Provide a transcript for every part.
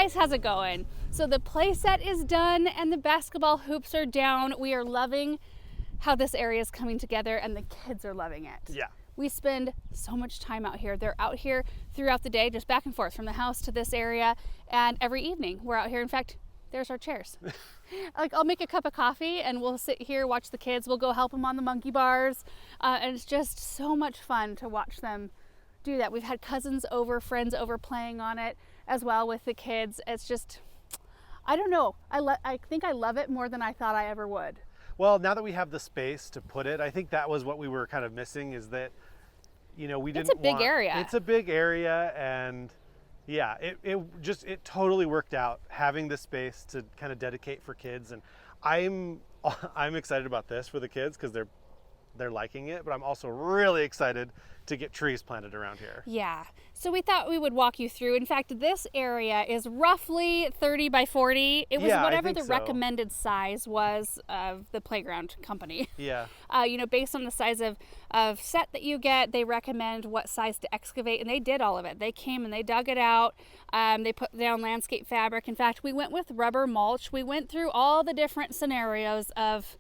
guys, how's it going? So the play set is done and the basketball hoops are down. We are loving how this area is coming together and the kids are loving it. Yeah. We spend so much time out here. They're out here throughout the day, just back and forth from the house to this area, and every evening we're out here. In fact, there's our chairs. Like, I'll make a cup of coffee and we'll sit here, watch the kids. We'll go help them on the monkey bars, and it's just so much fun to watch them do that. We've had cousins over, friends over playing on it as well with the kids. It's just, I don't know. I think I love it more than I thought I ever would. Well, now that we have the space to put it, I think that was what we were kind of missing, is that, we didn't It's a big area. It's a big area, and yeah, it totally worked out having the space to kind of dedicate for kids. And I'm excited about this for the kids because they're liking it, but I'm also really excited to get trees planted around here. Yeah, so we thought we would walk you through. In fact, this area is roughly 30 by 40. It was whatever the recommended size was of the playground company. Yeah. Based on the size of set that you get, they recommend what size to excavate, and they did all of it. They came and they dug it out. They put down landscape fabric. In fact, we went with rubber mulch. We went through all the different scenarios of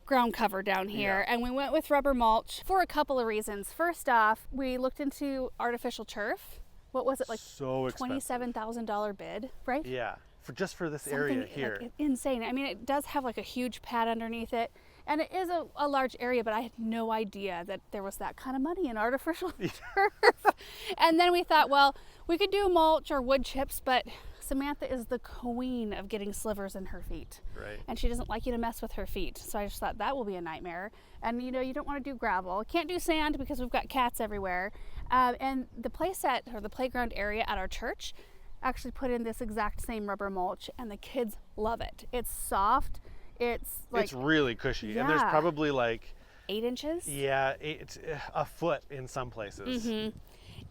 ground cover down here, and we went with rubber mulch for a couple of reasons. First off, we looked into artificial turf. What was it, like so $27,000 bid, right? Yeah, for this area here. Like, insane. I mean, it does have like a huge pad underneath it, and it is a large area, but I had no idea that there was that kind of money in artificial turf. And then we thought, well, we could do mulch or wood chips, but Samantha is the queen of getting slivers in her feet. Right. And she doesn't like you to mess with her feet. So I just thought that will be a nightmare. And you don't want to do gravel. Can't do sand because we've got cats everywhere. And the play set, or the playground area at our church, actually put in this exact same rubber mulch, and the kids love it. It's soft. It's really cushy. Yeah. And there's probably like 8 inches. Yeah, it's a foot in some places. Mm-hmm.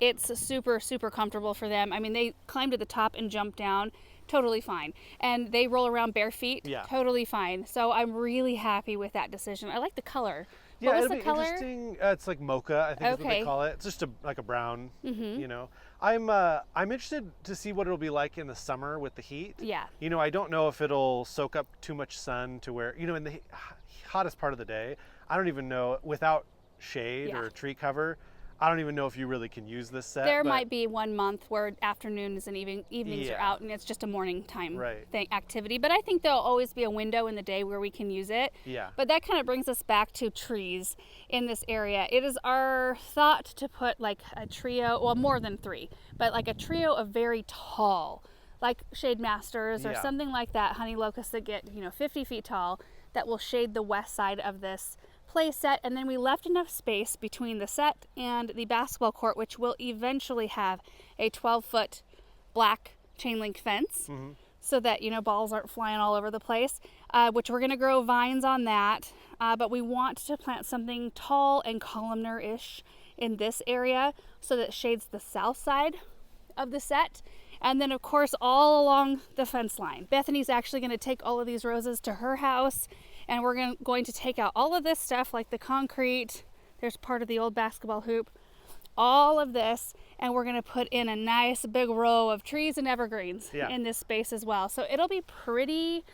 It's super, super comfortable for them. I mean, they climb to the top and jump down, totally fine. And they roll around bare feet, totally fine. So I'm really happy with that decision. I like the color. Yeah, what was it'll the be color? Interesting. It's like mocha, I think is what they call it. It's just like a brown, I'm interested to see what it'll be like in the summer with the heat. Yeah. I don't know if it'll soak up too much sun to where, in the hottest part of the day, I don't even know, without shade or tree cover, I don't even know if you really can use this set. There might be 1 month where afternoons and evenings are out, and it's just a morning time activity. But I think there'll always be a window in the day where we can use it. Yeah. But that kind of brings us back to trees in this area. It is our thought to put like a trio, well, more than 3, but like a trio of very tall, like shade masters or something like that, honey locusts that get 50 feet tall, that will shade the west side of this play set. And then we left enough space between the set and the basketball court, which will eventually have a 12-foot black chain link fence, so that balls aren't flying all over the place, which we're going to grow vines on that, but we want to plant something tall and columnar-ish in this area so that it shades the south side of the set. And then of course all along the fence line, Bethany's actually going to take all of these roses to her house, and we're going to take out all of this stuff, like the concrete. There's part of the old basketball hoop, all of this, and we're going to put in a nice big row of trees and evergreens in this space as well. So it'll be pretty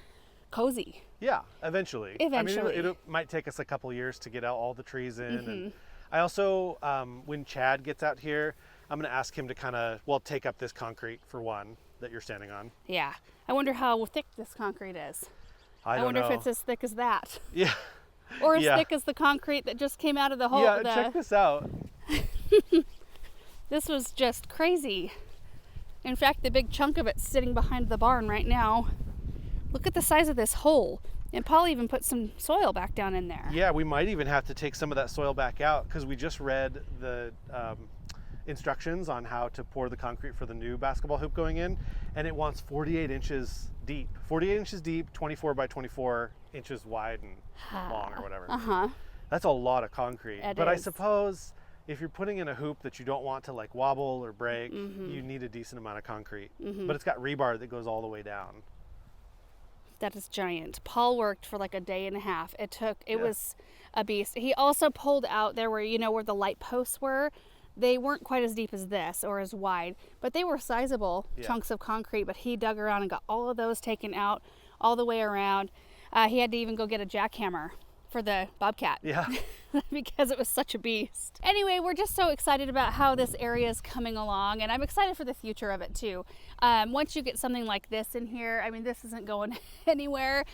cozy. Yeah, eventually. I mean, it might take us a couple years to get out all the trees in. And I also, when Chad gets out here, I'm going to ask him to take up this concrete for one that you're standing on. Yeah. I wonder how thick this concrete is. I wonder if it's as thick as that. Yeah. Or as thick as the concrete that just came out of the hole. Yeah, check this out. This was just crazy. In fact, the big chunk of it's sitting behind the barn right now. Look at the size of this hole. And Paul even put some soil back down in there. Yeah, we might even have to take some of that soil back out, because we just read the instructions on how to pour the concrete for the new basketball hoop going in, and it wants 48 inches deep. 48 inches deep, 24 by 24 inches wide and long, or whatever. That's a lot of concrete. But I suppose if you're putting in a hoop that you don't want to like wobble or break, you need a decent amount of concrete. But it's got rebar that goes all the way down. That is giant. Paul worked for like a day and a half. It was a beast. He also pulled out there where, where the light posts were. They weren't quite as deep as this or as wide, but they were sizable Yeah. chunks of concrete. But he dug around and got all of those taken out all the way around. He had to even go get a jackhammer for the bobcat. Yeah. Because it was such a beast. Anyway, we're just so excited about how this area is coming along, and I'm excited for the future of it too. Once you get something like this in here, I mean, this isn't going anywhere.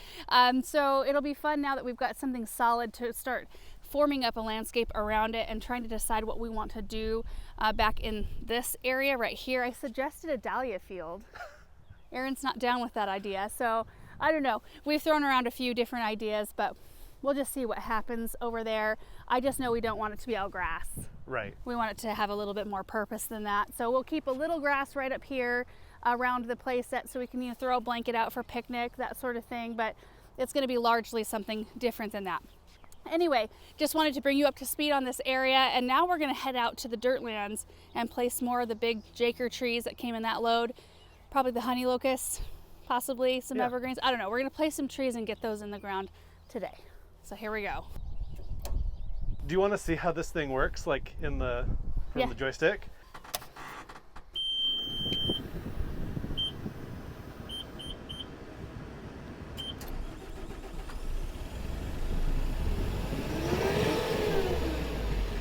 So it'll be fun now that we've got something solid to start forming up a landscape around it and trying to decide what we want to do back in this area right here. I suggested a dahlia field. Aaron's not down with that idea, so I don't know. We've thrown around a few different ideas, but we'll just see what happens over there. I just know we don't want it to be all grass. Right. We want it to have a little bit more purpose than that. So we'll keep a little grass right up here around the play set so we can throw a blanket out for picnic, that sort of thing. But it's going to be largely something different than that. Anyway, just wanted to bring you up to speed on this area. And now we're going to head out to the Dirtlands and place more of the big Jaker trees that came in that load. Probably the honey locust, possibly some evergreens. I don't know. We're going to place some trees and get those in the ground today. So here we go. Do you want to see how this thing works, like from the joystick?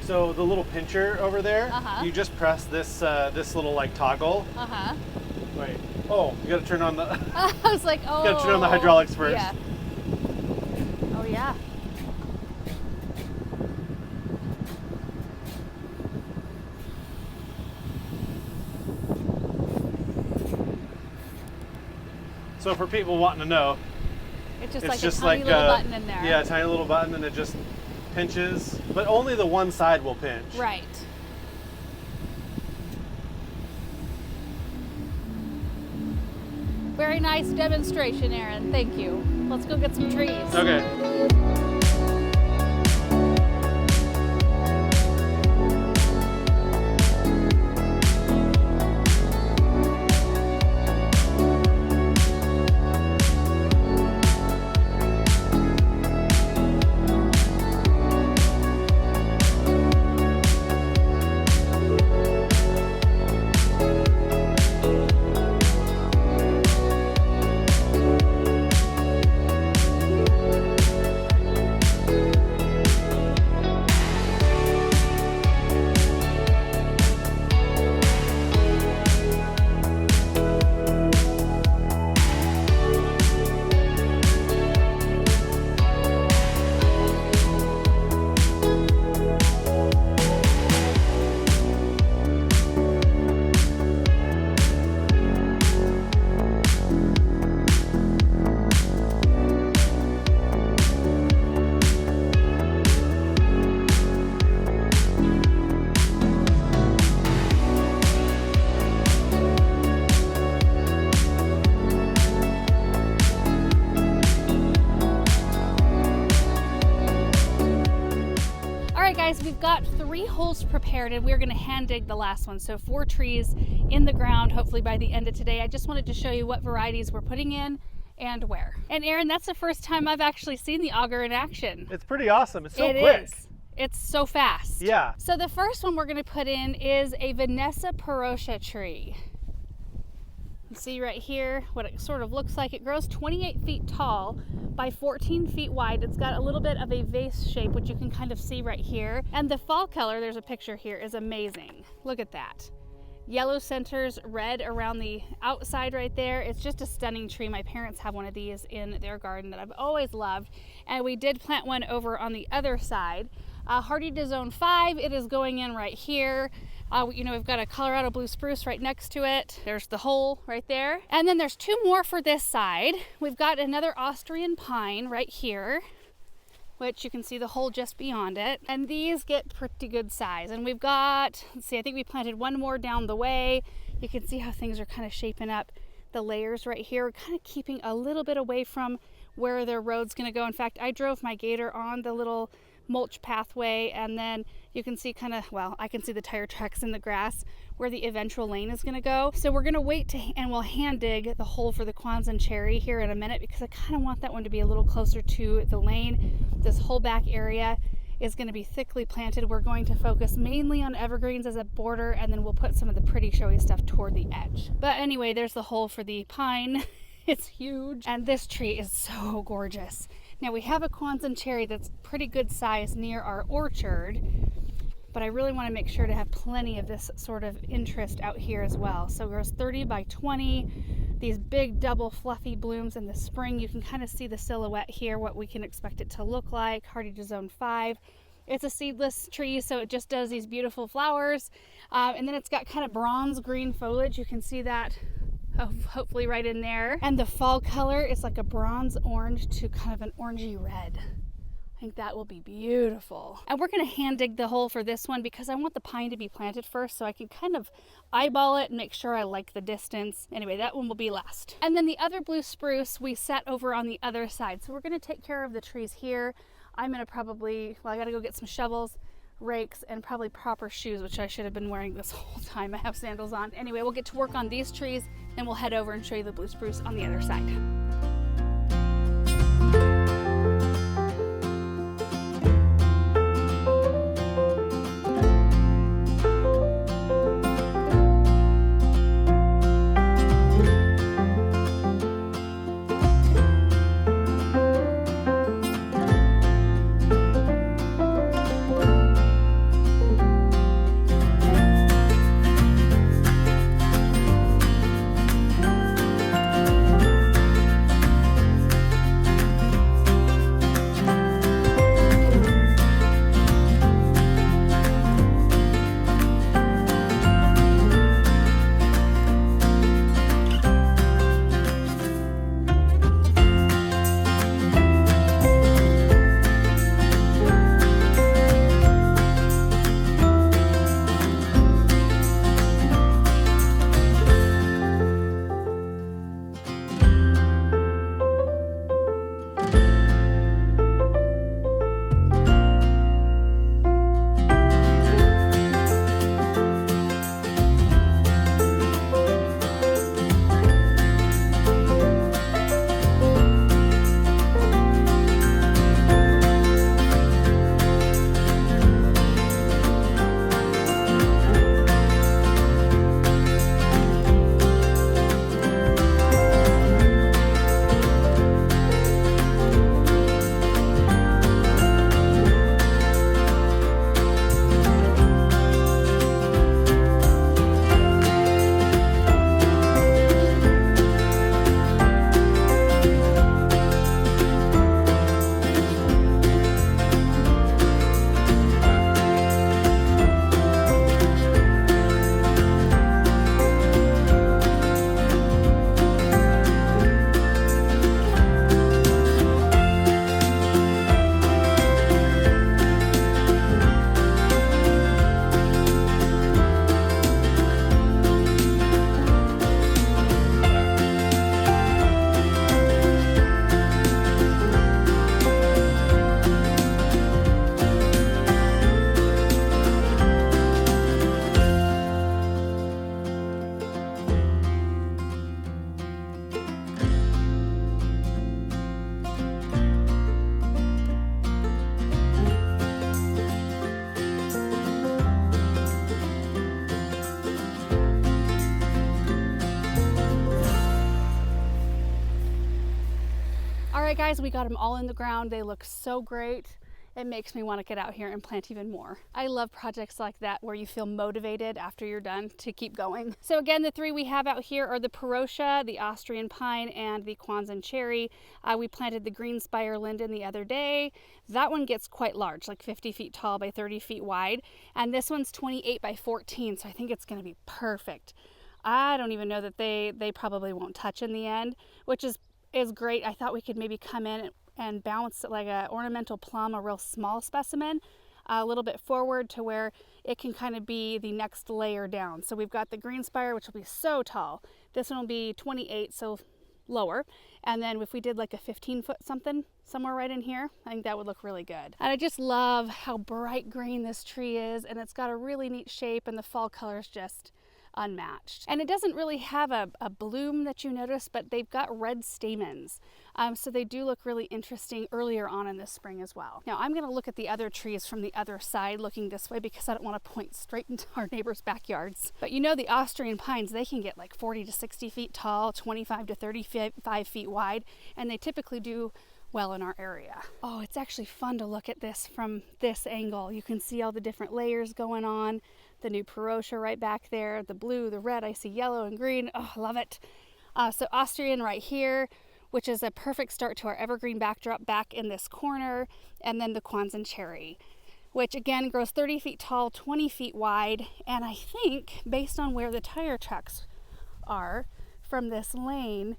So the little pincher over there, you just press this this little like toggle. Wait. Oh, you got to turn on the. I was like, oh. You got to turn on the hydraulics first. Yeah. Oh yeah. So for people wanting to know, It's it's like just a tiny like little button in there. Yeah, a tiny little button, and it just pinches, but only the one side will pinch. Right. Very nice demonstration, Aaron. Thank you. Let's go get some trees. Okay. Guys, we've got 3 holes prepared and we're going to hand dig the last one. So 4 trees in the ground, hopefully by the end of today. I just wanted to show you what varieties we're putting in and where. And Aaron, that's the first time I've actually seen the auger in action. It's pretty awesome. It's so quick. It is. It's so fast. Yeah. So the first one we're going to put in is a Vanessa Parotia tree. See right here what it sort of looks like. It grows 28 feet tall by 14 feet wide. It's got a little bit of a vase shape, which you can kind of see right here. And the fall color, there's a picture here, is amazing. Look at that. Yellow centers, red around the outside right there. It's just a stunning tree. My parents have one of these in their garden that I've always loved. And we did plant one over on the other side. Hardy to zone 5, it is going in right here. We've got a Colorado blue spruce right next to it. There's the hole right there. And then there's 2 more for this side. We've got another Austrian pine right here, which you can see the hole just beyond it. And these get pretty good size. And we've got, let's see, I think we planted 1 more down the way. You can see how things are kind of shaping up. The layers right here, we're kind of keeping a little bit away from where the road's gonna go. In fact, I drove my Gator on the little mulch pathway, and then you can see I can see the tire tracks in the grass where the eventual lane is going to go. So we're going to wait and we'll hand dig the hole for the Kwanzaa cherry here in a minute, because I kind of want that one to be a little closer to the lane. This whole back area is going to be thickly planted. We're going to focus mainly on evergreens as a border, and then we'll put some of the pretty showy stuff toward the edge. But anyway, there's the hole for the pine. It's huge, and this tree is so gorgeous. Now we have a Kwanzan cherry that's pretty good size near our orchard, but I really want to make sure to have plenty of this sort of interest out here as well. So it grows 30 by 20, these big double fluffy blooms in the spring. You can kind of see the silhouette here, what we can expect it to look like, hardy to zone 5. It's a seedless tree, so it just does these beautiful flowers. And then it's got kind of bronze green foliage. You can see that hopefully right in there. And the fall color is like a bronze orange to kind of an orangey red. I think that will be beautiful. And we're going to hand dig the hole for this one because I want the pine to be planted first so I can kind of eyeball it and make sure I like the distance. Anyway, that one will be last. And then the other blue spruce we set over on the other side. So we're going to take care of the trees here. I'm going to probably, I got to go get some shovels, rakes, and probably proper shoes, which I should have been wearing this whole time. I have sandals on. Anyway, we'll get to work on these trees, then we'll head over and show you the blue spruce on the other side. Alright guys, we got them all in the ground. They look so great. It makes me want to get out here and plant even more. I love projects like that where you feel motivated after you're done to keep going. So again, the three we have out here are the Parotia, the Austrian pine, and the Kwanzan cherry. We planted the greenspire linden the other day. That one gets quite large, like 50 feet tall by 30 feet wide. And this one's 28 by 14, so I think it's going to be perfect. I don't even know that they probably won't touch in the end, which is great. I thought we could maybe come in and bounce like a ornamental plum, a real small specimen, a little bit forward to where it can kind of be the next layer down. So we've got the greenspire, which will be so tall. This one will be 28, so lower. And then if we did like a 15-foot something somewhere right in here, I think that would look really good. And I just love how bright green this tree is, and it's got a really neat shape, and the fall colors just, unmatched. And it doesn't really have a bloom that you notice, but they've got red stamens. So they do look really interesting earlier on in the spring as well. Now I'm going to look at the other trees from the other side looking this way because I don't want to point straight into our neighbors' backyards. But you know, the Austrian pines, they can get like 40 to 60 feet tall, 25 to 35 feet wide, and they typically do well in our area. Oh, it's actually fun to look at this from this angle. You can see all the different layers going on. The new Perotia right back there, the blue, the red, I see yellow and green. Oh, I love it. So Austrian right here, which is a perfect start to our evergreen backdrop back in this corner, and then the Kwanzan cherry, which again grows 30 feet tall, 20 feet wide, and I think based on where the tire tracks are from this lane,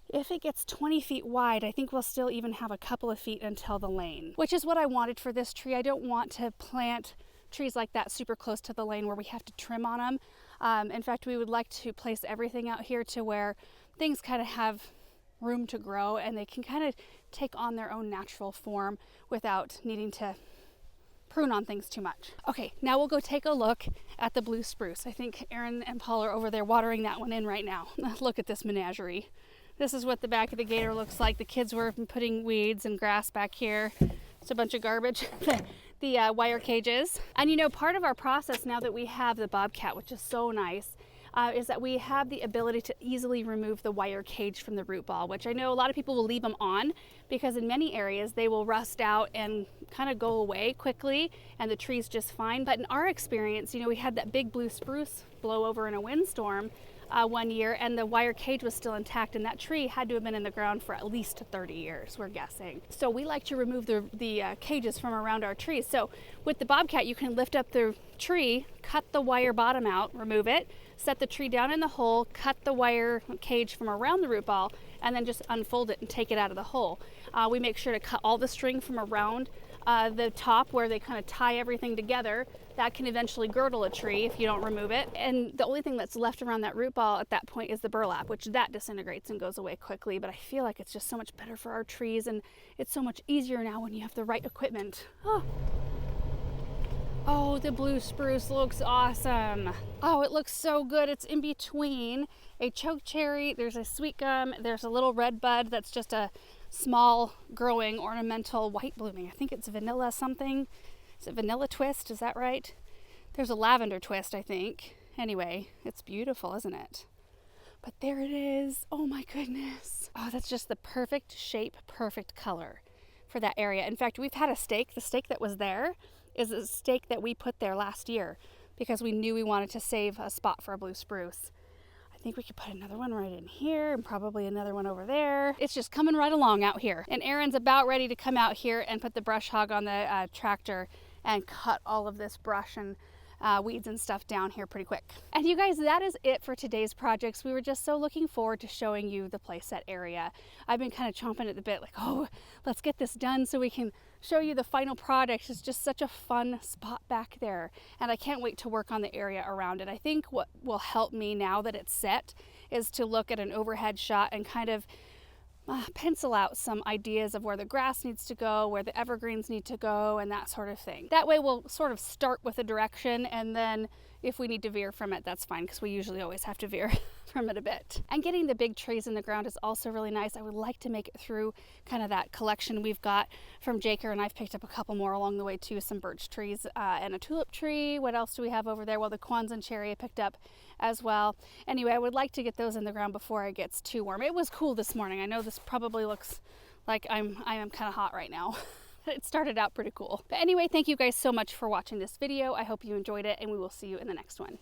if it gets 20 feet wide, I think we'll still even have a couple of feet until the lane, which is what I wanted for this tree. I don't want to plant trees like that super close to the lane where we have to trim on them. In fact, we would like to place everything out here to where things kind of have room to grow and they can kind of take on their own natural form without needing to prune on things too much. Okay, now we'll go take a look at the blue spruce. I think Aaron and Paul are over there watering that one in right now. Look at this menagerie. This is what the back of the gator looks like. The kids were putting weeds and grass back here. It's a bunch of garbage. the wire cages. And you know, part of our process now that we have the bobcat, which is so nice, is that we have the ability to easily remove the wire cage from the root ball, which I know a lot of people will leave them on because in many areas they will rust out and kind of go away quickly and the tree's just fine. But in our experience, you know, we had that big blue spruce blow over in a windstorm one year and the wire cage was still intact and that tree had to have been in the ground for at least 30 years, we're guessing. So we like to remove the cages from around our trees. So with the bobcat, you can lift up the tree, cut the wire bottom out, remove it, set the tree down in the hole, cut the wire cage from around the root ball, and then just unfold it and take it out of the hole. We make sure to cut all the string from around the top where they kind of tie everything together. That can eventually girdle a tree if you don't remove it. And the only thing that's left around that root ball at that point is the burlap, which that disintegrates and goes away quickly. But I feel like it's just so much better for our trees and it's so much easier now when you have the right equipment. Oh, the blue spruce looks awesome. Oh, it looks so good. It's in between a chokecherry, there's a sweet gum, there's a little red bud that's just a small growing ornamental white blooming. I think it's vanilla something. Is it vanilla twist? Is that right? There's a lavender twist, I think. Anyway, it's beautiful, isn't it? But there it is. Oh my goodness. Oh, that's just the perfect shape, perfect color for that area. In fact, we've had a stake. The stake that was there is a stake that we put there last year because we knew we wanted to save a spot for a blue spruce. I think we could put another one right in here and probably another one over there. It's just coming right along out here. And Aaron's about ready to come out here and put the brush hog on the tractor and cut all of this brush and weeds and stuff down here pretty quick. And you guys, that is it for today's projects. We were just so looking forward to showing you the playset area. I've been kind of chomping at the bit, like, oh, let's get this done so we can show you the final product. It's just such a fun spot back there. And I can't wait to work on the area around it. I think what will help me now that it's set is to look at an overhead shot and kind of pencil out some ideas of where the grass needs to go, where the evergreens need to go, and that sort of thing. That way we'll sort of start with a direction, and then if we need to veer from it, that's fine, because we usually always have to veer from it a bit. And getting the big trees in the ground is also really nice. I would like to make it through kind of that collection we've got from Jaker, and I've picked up a couple more along the way too, some birch trees and a tulip tree. What else do we have over there? Well, the Kwanzan cherry I picked up as well. Anyway, I would like to get those in the ground before it gets too warm. It was cool this morning. I know this probably looks like I am kind of hot right now. It started out pretty cool. But anyway, thank you guys so much for watching this video. I hope you enjoyed it, and we will see you in the next one.